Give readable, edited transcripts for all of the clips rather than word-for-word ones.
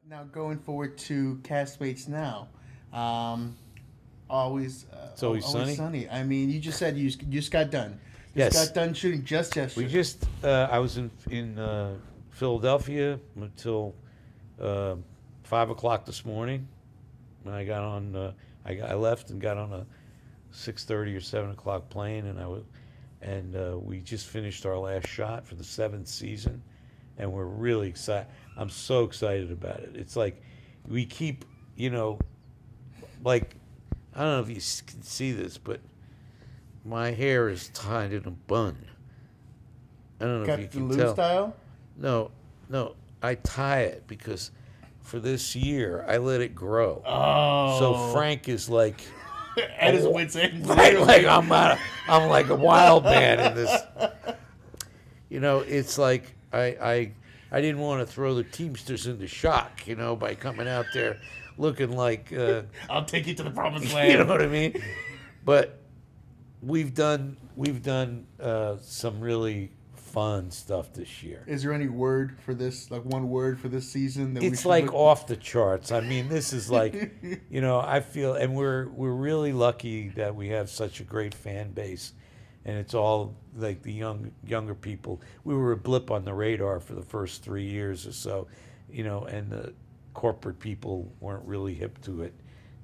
Now going forward to castmates now, um, always, It's always always sunny. sunny. I mean, you just said you just got done. Just Yes, got done shooting just we yesterday. just. I was in Philadelphia until uh, 5 o'clock this morning. And I got on. I left and got on a 6:30 or 7 o'clock plane, and we just finished our last shot for the seventh season, and we're really excited. I'm so excited about it. It's like we keep, you know, like I don't know if you can see this, but my hair is tied in a bun. I don't know if you Got the can Lou tell. style No, no, I tie it because for this year I let it grow. So Oh, Frank is like at his wits' end, right, like literally. I'm like a wild man in this. It's like I didn't want to throw the Teamsters into shock, by coming out there looking like, I'll take you to the promised you know land. what I mean. But we've done some really fun stuff this year. Is there any word for this? Like one word for this season that we It's should like look? off the charts. I mean, this is like, I feel, and we're really lucky that we have such a great fan base, and it's all like the younger people. We were a blip on the radar for the first 3 years or so, and the corporate people weren't really hip to it.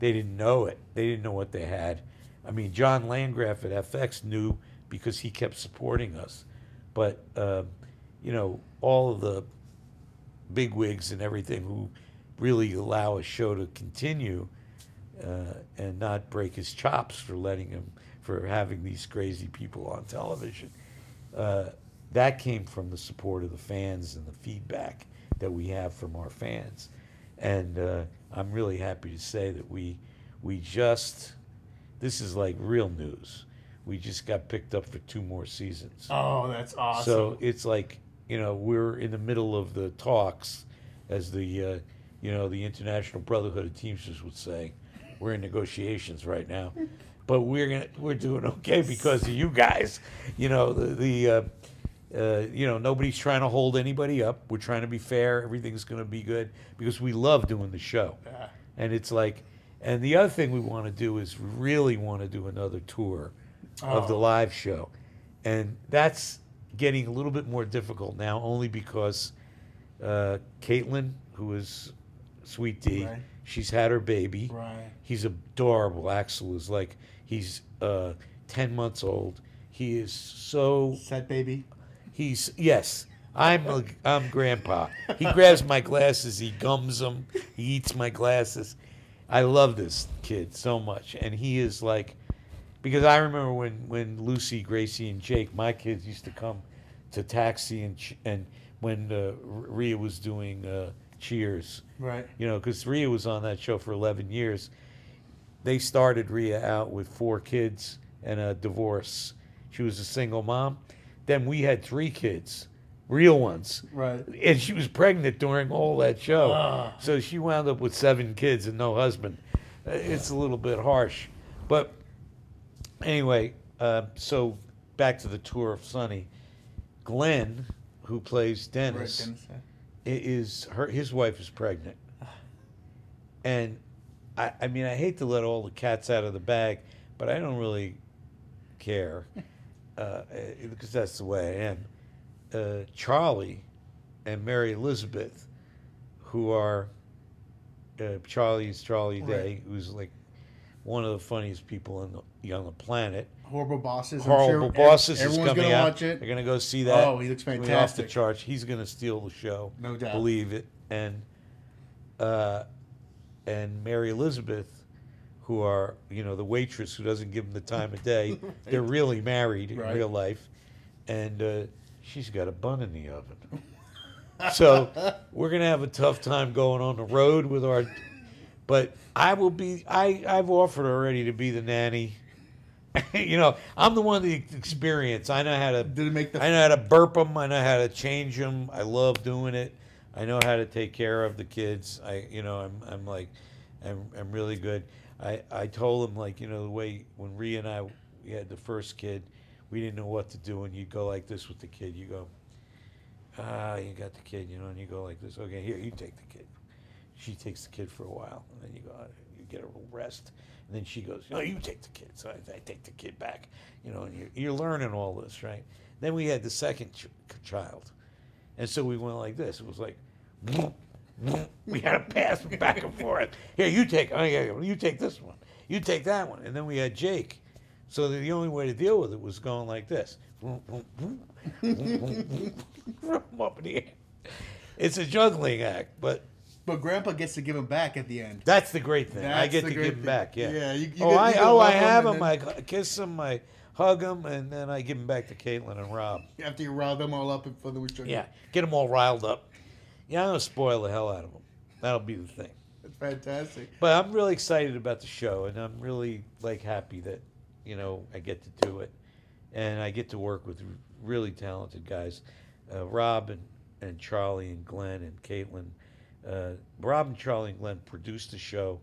They didn't know it. They didn't know what they had. I mean, John Landgraf at FX knew because he kept supporting us, but all of the bigwigs and everything who really allow a show to continue and not break his chops for having these crazy people on television. Uh, that came from the support of the fans and the feedback that we have from our fans, and I'm really happy to say that we just this is like real news. We just got picked up for 2 more seasons. Oh, that's So awesome. it's like, we're in the middle of the talks, as the International Brotherhood of Teamsters would say. We're in negotiations right now, but we're doing okay because of you guys. Nobody's trying to hold anybody up. We're trying to be fair. Everything's going to be good because we love doing the show, Yeah. and it's like, and the other thing we want to do is really want to do another tour of the Oh, live show, and that's getting a little bit more difficult now, only because Caitlin, who is Sweet D, right, she's had her baby. right. He's adorable. Axel is like he's 10 months old. He is so Set baby. he's yes. I'm grandpa. He grabs my glasses. He gums them. He eats my glasses. I love this kid so much, and he is like, because I remember when Lucy, Gracie, and Jake, my kids, used to come to Taxi, and when Rhea was doing Cheers, Right. because Rhea was on that show for 11 years. They started Rhea out with 4 kids and a divorce. She was a single mom. Then we had 3 kids, real ones, Right. and she was pregnant during all that show. Ah. So she wound up with 7 kids and no husband. It's a little bit harsh, but anyway, so back to the tour of Sunny. Glenn, who plays Right. Dennis, his wife is pregnant, and I mean, I hate to let all the cats out of the bag, but I don't really care because that's the way I am. Charlie and Mary Elizabeth, who are Charlie Right. Day, who's like one of the funniest people on the planet. Horrible bosses. I'm Horrible sure Bosses is everyone's coming gonna out. watch it. They're gonna go see that. Oh, he looks It's gonna be fantastic. off the charts. He's gonna steal the show. No doubt. Believe it. Uh, and Mary Elizabeth, who are the waitress who doesn't give them the time of day. They're really married in Right. real life, and she's got a bun in the oven. So we're gonna have a tough time going on the road with our. But I will be. I've offered already to be the nanny. I'm the one with the experience. I know how to. Did it make the? I know how to burp them. I know how to change them. I love doing it. I know how to take care of the kids. I'm like, I'm really good. I told him, like, the way when Rhea and we had the first kid, we didn't know what to do, and you'd go like this with the kid. You go, you got the kid, and you go like this. Okay, here, you take the kid. she takes the kid for a while, and then you go, you get a little rest, and then she goes, no, you take the kid. So I take the kid back, and you're learning all this, right? Then we had the second child, and so we went like this. It was like, we had to pass back and forth. Here, you take this one. You take that one. And then we had Jake. So the only way to deal with it was going like this. Up in the air. It's a juggling act, but Grandpa gets to give him back at the end. that's the great thing. I get to give him back. Yeah. Yeah. I have him. I kiss him. I hug him, and then I give him back to Caitlin and Rob. After you rile them all up for the restriction. Yeah, get them all riled up. Yeah, I'm gonna spoil the hell out of them. That'll be the thing. That's fantastic. But I'm really excited about the show, and I'm really happy that I get to do it, and I get to work with really talented guys, Rob and Charlie and Glenn and Caitlin. Rob and Charlie and Glenn produce the show,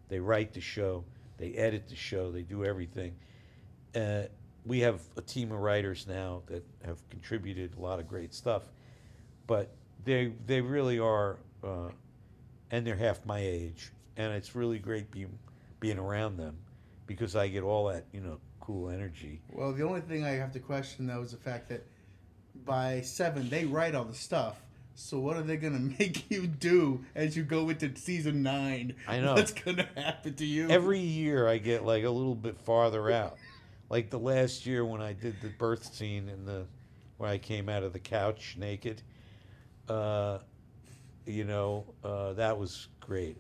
they write the show, they edit the show, they do everything. We have a team of writers now that have contributed a lot of great stuff, but they really are, and they're half my age, and it's really great being around them because I get all that cool energy. Well, the only thing I have to question though is the fact that by 7 they write all the stuff. So what are they gonna make you do as you go into season 9? I know what's gonna happen to you. Every year I get like a little bit farther out. Like the last year when I did the birth scene where I came out of the couch naked, that was great.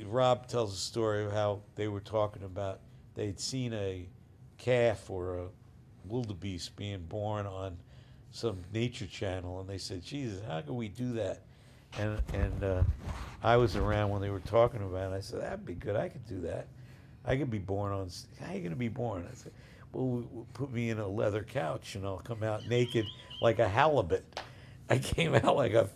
Rob tells a story of how they were talking about they'd seen a calf or a wildebeest being born on some nature channel, and they said, Jesus, how can we do that? And I was around when they were talking about it. I said, that'd be good. I could do that. I could be born on. How are you going to be born? I said, well, put me in a leather couch, and I'll come out naked like a halibut. I came out like a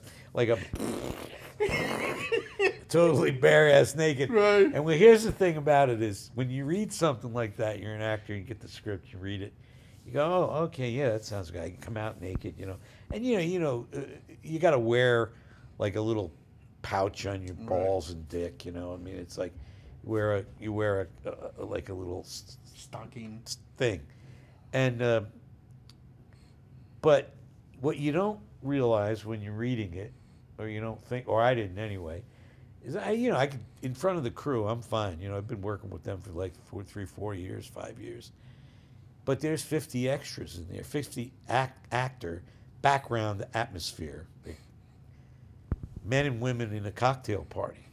totally bare-ass naked. Right. And here's the thing about it is when you read something like that, you're an actor, you get the script, you read it, you go, oh, okay, yeah, that sounds good. I can come out naked, And, you got to wear like a little pouch on your balls and dick, I mean, it's like you wear a like a little stocking thing. And, but what you don't realize when you're reading it, or you don't think, or I didn't anyway, is I could, in front of the crew, I'm fine. I've been working with them for like 4 years, 5 years. But there's 50 extras in there, 50 actor background atmosphere, men and women in a cocktail party.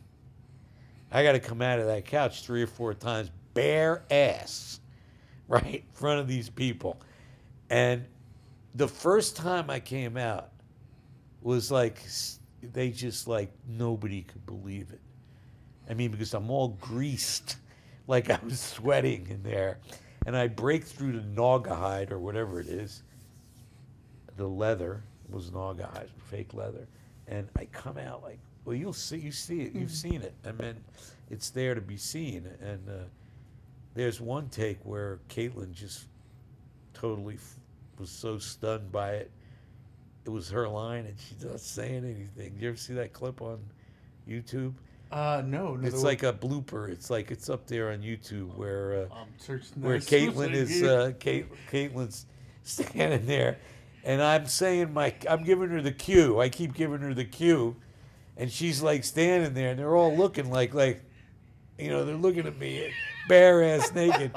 I got to come out of that couch 3 or 4 times, bare ass, right in front of these people. And the first time I came out was like, they just like, nobody could believe it. I mean, because I'm all greased, like I was sweating in there. And I break through the naugahyde or whatever it is. The leather was naugahyde, fake leather. And I come out like, well, you see it, you've seen it. I mean, it's there to be seen. And there's one take where Caitlin just totally was so stunned by it. It was her line, and she's not saying anything. You ever see that clip on YouTube? No. It's like a blooper. It's up there on YouTube where Caitlin is Caitlin's standing there, and I'm giving her the cue. I keep giving her the cue, and she's like standing there, and they're all looking like they're looking at me, bare ass naked,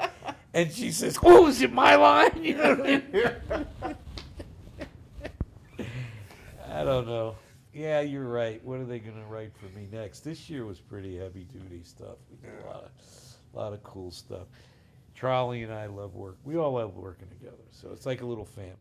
and she says, "Oh, is it my line?" You know what I mean? I don't know. Yeah, you're right. What are they going to write for me next? This year was pretty heavy duty stuff. We did a lot of cool stuff. Charlie and I love work. We all love working together. So it's like a little family.